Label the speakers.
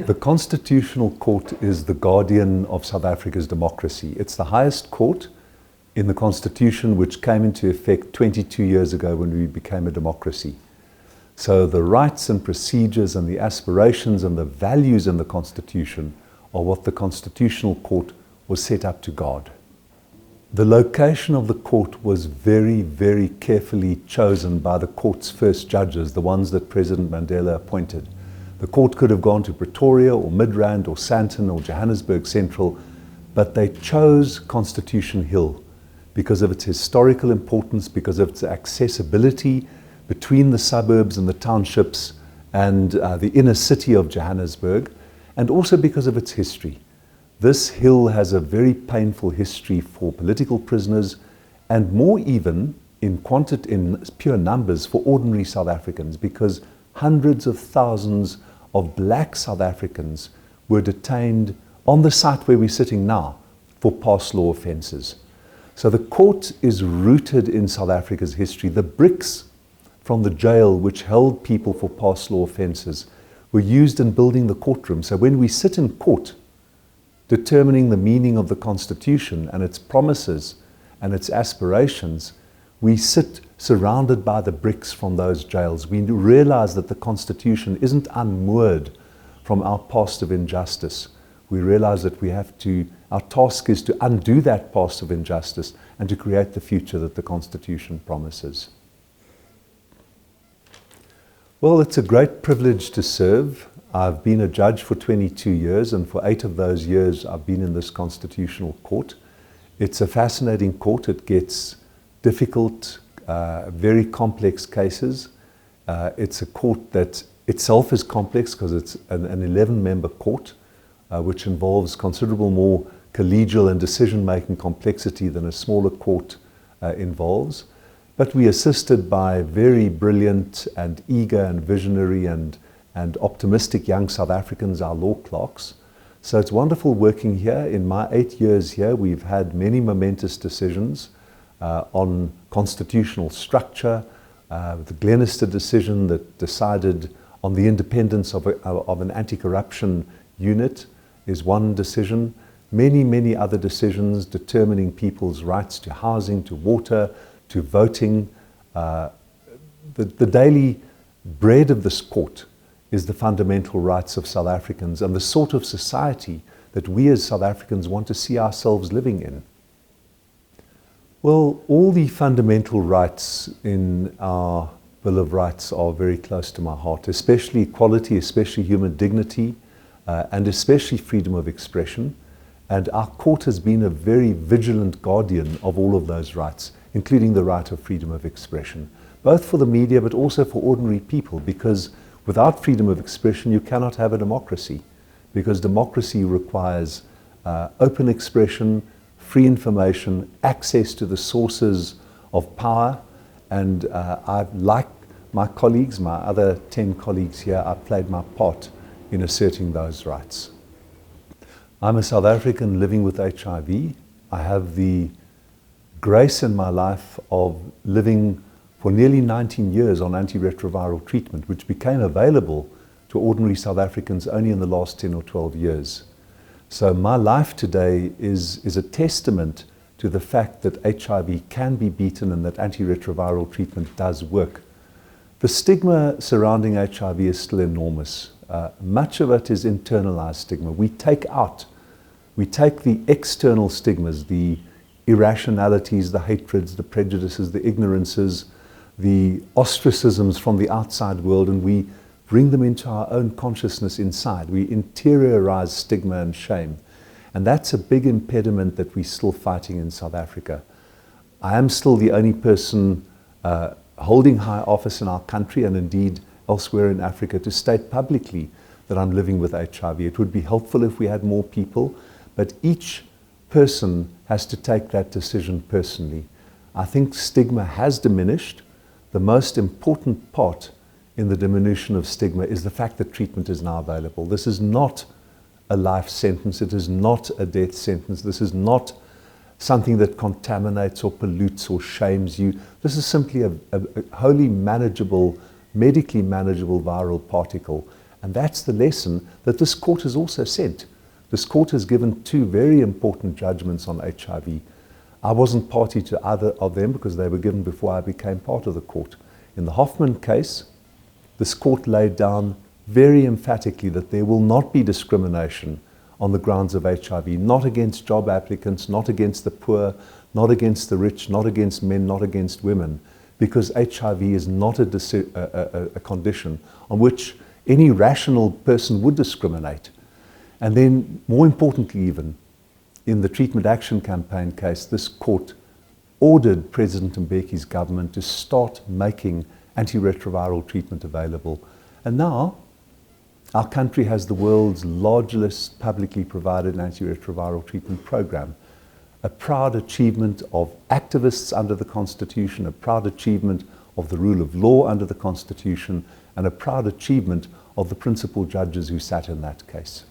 Speaker 1: The Constitutional Court is the guardian of South Africa's democracy. It's the highest court in the Constitution, which came into effect 22 years ago when we became a democracy. So the rights and procedures and the aspirations and the values in the Constitution are what the Constitutional Court was set up to guard. The location of the court was very, very carefully chosen by the court's first judges, the ones that President Mandela appointed. The court could have gone to Pretoria or Midrand or Sandton or Johannesburg Central, but they chose Constitution Hill because of its historical importance, because of its accessibility between the suburbs and the townships and the inner city of Johannesburg, and also because of its history. This hill has a very painful history for political prisoners, and more even in pure numbers for ordinary South Africans, because hundreds of thousands of black South Africans were detained on the site where we're sitting now for past law offences. So the court is rooted in South Africa's history. The bricks from the jail which held people for past law offences were used in building the courtroom. So when we sit in court, determining the meaning of the Constitution and its promises and its aspirations, we sit surrounded by the bricks from those jails. We realize that the Constitution isn't unmoored from our past of injustice. We realize that our task is to undo that past of injustice and to create the future that the Constitution promises. Well, it's a great privilege to serve. I've been a judge for 22 years, and for 8 of those years I've been in this Constitutional Court. It's a fascinating court. It gets difficult, very complex cases. It's a court that itself is complex because it's an 11-member court, which involves considerable more collegial and decision-making complexity than a smaller court involves. But we are assisted by very brilliant and eager and visionary and optimistic young South Africans, our law clerks. So it's wonderful working here. In my 8 years here, we've had many momentous decisions on constitutional structure. The Glenister decision that decided on the independence of an anti-corruption unit is one decision. Many, many other decisions determining people's rights to housing, to water, to voting. The daily bread of this court is the fundamental rights of South Africans and the sort of society that we as South Africans want to see ourselves living in. Well, all the fundamental rights in our Bill of Rights are very close to my heart, especially equality, especially human dignity, and especially freedom of expression. And our court has been a very vigilant guardian of all of those rights, including the right of freedom of expression, both for the media but also for ordinary people, because without freedom of expression you cannot have a democracy, because democracy requires open expression, free information, access to the sources of power, and like my colleagues, my other 10 colleagues here, I've played my part in asserting those rights. I'm a South African living with HIV. I have the grace in my life of living for nearly 19 years on antiretroviral treatment, which became available to ordinary South Africans only in the last 10 or 12 years. So my life today is a testament to the fact that HIV can be beaten and that antiretroviral treatment does work. The stigma surrounding HIV is still enormous. Much of it is internalized stigma. We take the external stigmas, the irrationalities, the hatreds, the prejudices, the ignorances, the ostracisms from the outside world, and we bring them into our own consciousness inside. We interiorize stigma and shame. And that's a big impediment that we're still fighting in South Africa. I am still the only person holding high office in our country, and indeed elsewhere in Africa, to state publicly that I'm living with HIV. It would be helpful if we had more people, but each person has to take that decision personally. I think stigma has diminished. The most important part in the diminution of stigma is the fact that treatment is now available. This is not a life sentence. It is not a death sentence. This is not something that contaminates or pollutes or shames you. This is simply a wholly manageable, medically manageable viral particle. And that's the lesson that this court has also sent. This court has given two very important judgments on HIV. I wasn't party to either of them because they were given before I became part of the court. In the Hoffman case, this court laid down very emphatically that there will not be discrimination on the grounds of HIV, not against job applicants, not against the poor, not against the rich, not against men, not against women, because HIV is not a condition on which any rational person would discriminate. And then, more importantly even, in the Treatment Action Campaign case, this court ordered President Mbeki's government to start making antiretroviral treatment available. And now, our country has the world's largest publicly provided antiretroviral treatment program. A proud achievement of activists under the Constitution, a proud achievement of the rule of law under the Constitution, and a proud achievement of the principal judges who sat in that case.